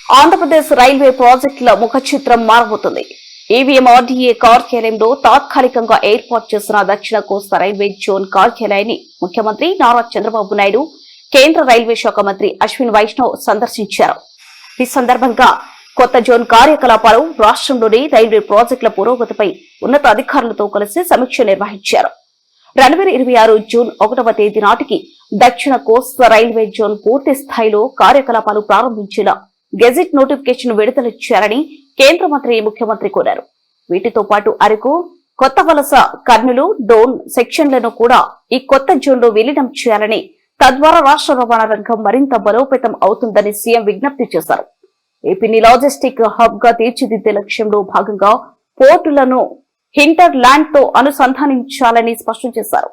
Andhra Pradesh railway ప్రాజెక్టుల ముఖ చిత్రం మారబోతుంది. ఈవీఎంఆర్డీఏ కార్యాలయంలో తాత్కాలికంగా ఏర్పాటు చేసిన దక్షిణ కోస్తా రైల్వే జోన్ కార్యాలయాన్ని ముఖ్యమంత్రి నారా చంద్రబాబు నాయుడు, కేంద్ర రైల్వే శాఖ మంత్రి అశ్విన్ వైష్ణవ్ సందర్శించారు. ఈ సందర్భంగా కొత్త జోన్ కార్యకలాపాలు, రాష్ట్రంలోని రైల్వే ప్రాజెక్టుల పురోగతిపై ఉన్నత అధికారులతో కలిసి సమీక్ష నిర్వహించారు. 2026 జూన్ 1వ తేదీ నాటికి దక్షిణ కోస్తా రైల్వే జోన్ పూర్తి స్థాయిలో కార్యకలాపాలు ప్రారంభించేలా గెజిట్ నోటిఫికేషన్ విడుదల చేయాలని కేంద్ర మంత్రి ముఖ్యమంత్రి కోరారు. వీటితో పాటు అరకు, కొత్త వలస, కర్నూలు, డోన్ సెక్షన్లను కూడా ఈ కొత్త జోన్లో విలీనం చేయాలని, తద్వారా రాష్ట్ర రవాణా రంగం మరింత బలోపేతం అవుతుందని సీఎం విజ్ఞప్తి చేశారు. ఏపీని లాజిస్టిక్ హబ్ గా తీర్చిదిద్దే లక్ష్యంలో భాగంగా పోర్టులను హింటర్ ల్యాండ్ తో అనుసంధానించాలని స్పష్టం చేశారు.